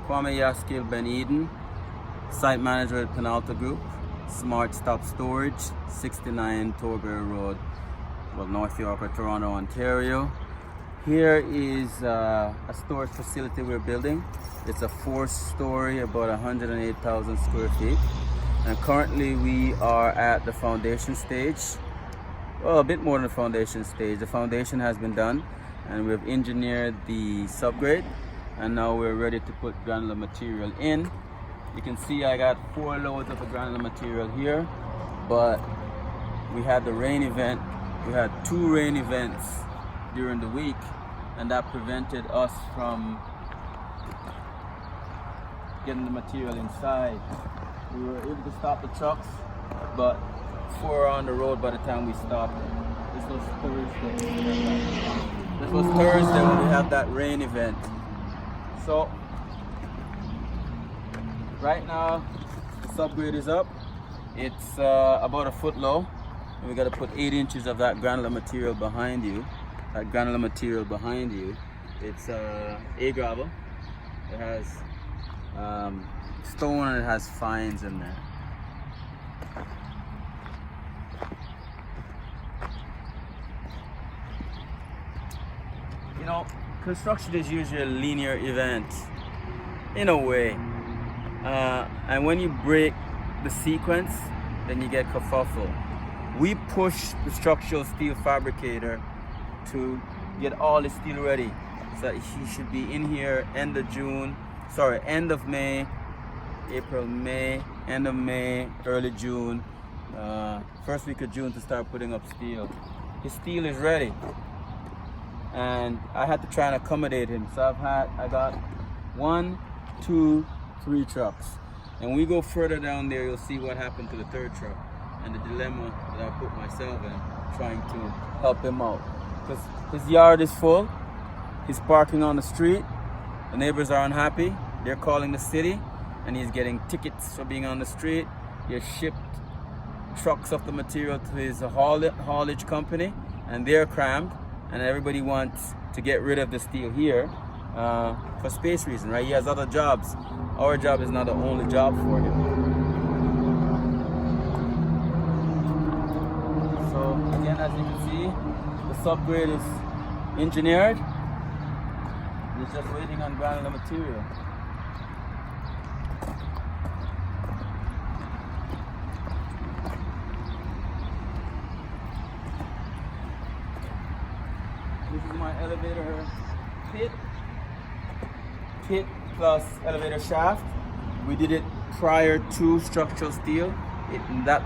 Kwame Yaskil Ben Eden, Site Manager at Penalta Group, Smart Stop Storage, 69 Torbury Road, well, North York or Toronto, Ontario. Here is a storage facility we're building. It's a 4-story, about 108,000 square feet. And currently we are at the foundation stage. Well, a bit more than the foundation stage. The foundation has been done and we've engineered the subgrade. And now we're ready to put granular material in. You can see I got 4 loads of the granular material here, but we had the rain event. We had 2 rain events during the week, and that prevented us from getting the material inside. We were able to stop the trucks, but 4 are on the road by the time we stopped. This was Thursday. This was Thursday when we had that rain event. So right now the subgrade is up. It's about a foot low. And we got to put 8 inches of that granular material behind you. That granular material behind you. It's A gravel. It has stone and it has fines in there. You know, construction is usually a linear event in a way. And when you break the sequence, then you get kerfuffle. We push the structural steel fabricator to get all the steel ready. So he should be in here end of May, April, May, end of May, early June, first week of June to start putting up steel. His steel is ready. And I had to try and accommodate him. So I got 1, 2, 3 trucks. And when we go further down there, you'll see what happened to the 3rd truck and the dilemma that I put myself in, trying to help him out. Because his yard is full, he's parking on the street, the neighbors are unhappy, they're calling the city, and he's getting tickets for being on the street. He has shipped trucks of the material to his haulage company, and they're crammed, and everybody wants to get rid of the steel here for space reasons, right? He has other jobs. Our job is not the only job for him. So again, as you can see, the subgrade is engineered. It's just waiting on granular material. This is my elevator pit plus elevator shaft. We did it prior to structural steel. That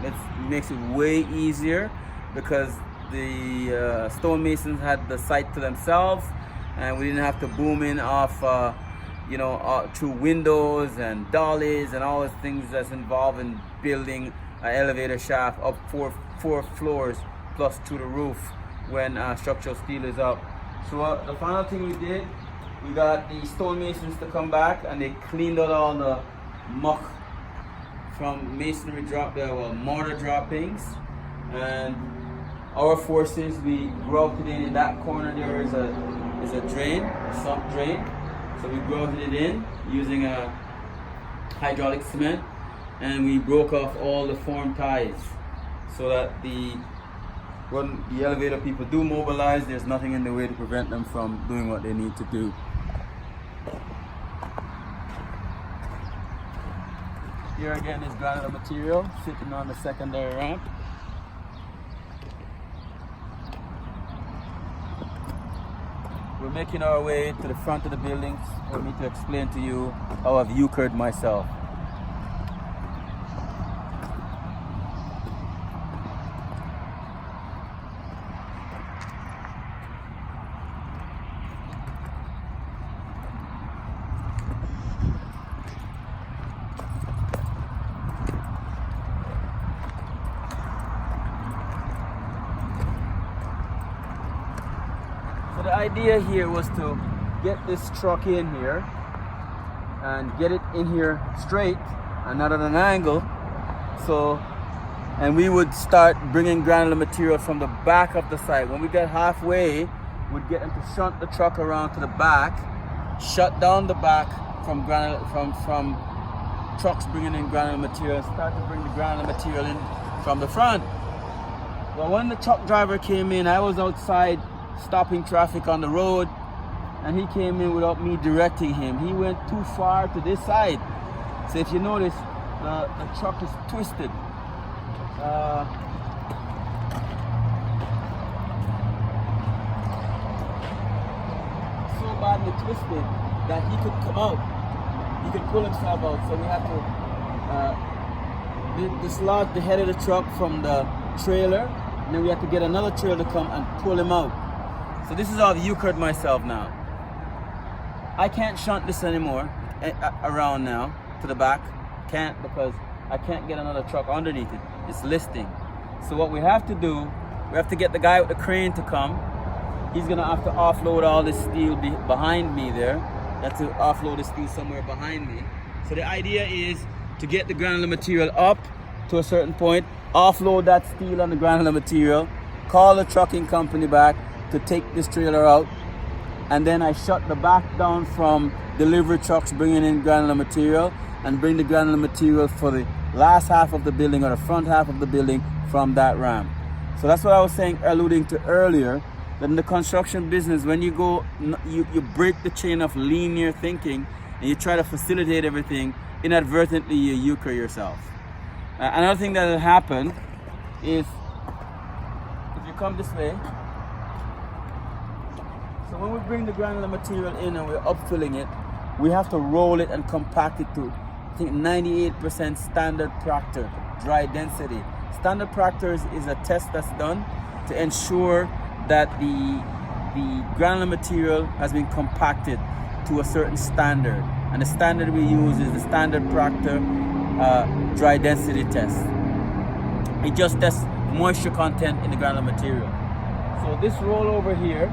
makes it way easier because the stonemasons had the site to themselves, and we didn't have to boom in off, through windows and dollies and all the things that's involved in building an elevator shaft up four floors plus to the roof when structural steel is up. So the final thing we did, we got the stonemasons to come back and they cleaned out all the muck from masonry mortar droppings, and our forces, we grouted in that corner. There is a drain, a sump drain. So we grouted it in using a hydraulic cement, and we broke off all the form ties so that when the elevator people do mobilize, there's nothing in the way to prevent them from doing what they need to do. Here again is granular material sitting on the secondary ramp. We're making our way to the front of the buildings for me to explain to you how I've euchred myself. So the idea here was to get this truck in here and get it in here straight and not at an angle. And we would start bringing granular material from the back of the site. When we get halfway, we'd get them to shunt the truck around to the back, shut down the back from trucks bringing in granular material, start to bring the granular material in from the front. Well, when the truck driver came in, I was outside stopping traffic on the road, and he came in without me directing him. He went too far to this side. So if you notice, the truck is twisted. So badly twisted that he could come out. He could pull himself out. So we had to dislodge the head of the truck from the trailer, and then we had to get another trailer to come and pull him out. So this is how I've euchred myself now. I can't shunt this anymore around now to the back. Can't, because I can't get another truck underneath it. It's listing. So what we have to do, we have to get the guy with the crane to come. He's gonna have to offload all this steel behind me there. You have to offload the steel somewhere behind me. So the idea is to get the granular material up to a certain point, offload that steel on the granular material, call the trucking company back to take this trailer out, and then I shut the back down from delivery trucks bringing in granular material and bring the granular material for the last half of the building or the front half of the building from that ramp. So that's what I was saying, alluding to earlier, that in the construction business, when you go, you break the chain of linear thinking and you try to facilitate everything, inadvertently you euchre yourself. Another thing that will happen is, if you come this way, so when we bring the granular material in and we're upfilling it, we have to roll it and compact it to, I think, 98% standard Proctor, dry density. Standard Proctor is a test that's done to ensure that the granular material has been compacted to a certain standard. And the standard we use is the standard Proctor dry density test. It just tests moisture content in the granular material. So this roll over here,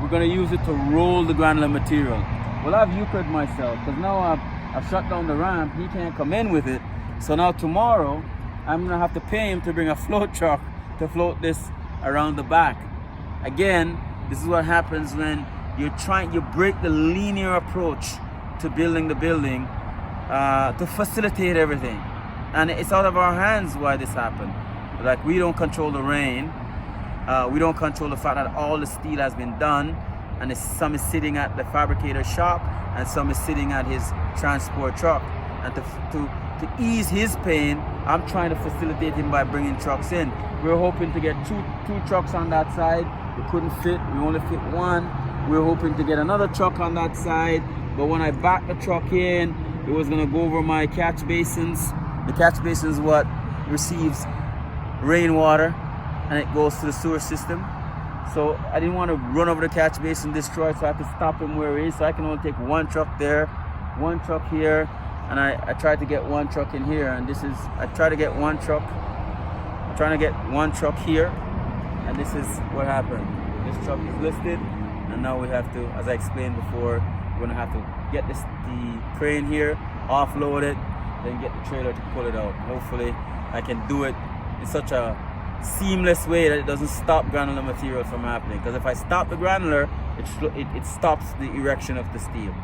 we're going to use it to roll the granular material. Well, I've euchred myself because now I've shut down the ramp. He can't come in with it. So now tomorrow, I'm going to have to pay him to bring a float truck to float this around the back. Again, this is what happens when you break the linear approach to building the building to facilitate everything. And it's out of our hands why this happened. Like, we don't control the rain. We don't control the fact that all the steel has been done, and some is sitting at the fabricator's shop and some is sitting at his transport truck. And to ease his pain, I'm trying to facilitate him by bringing trucks in. We're hoping to get two trucks on that side. We couldn't fit, we only fit one. We're hoping to get another truck on that side, but when I backed the truck in, it was gonna go over my catch basins. The catch basin is what receives rainwater and it goes to the sewer system. So I didn't want to run over the catch basin, destroy, so I have to stop him where he is. So I can only take one truck there, one truck here, and I tried to get one truck in here, and I trying to get one truck here, and this is what happened. This truck is listed, and now we have to, as I explained before, we're gonna have to get the crane here, offload it, then get the trailer to pull it out. Hopefully I can do it in such a seamless way that it doesn't stop granular material from happening, because if I stop the granular, it stops the erection of the steel.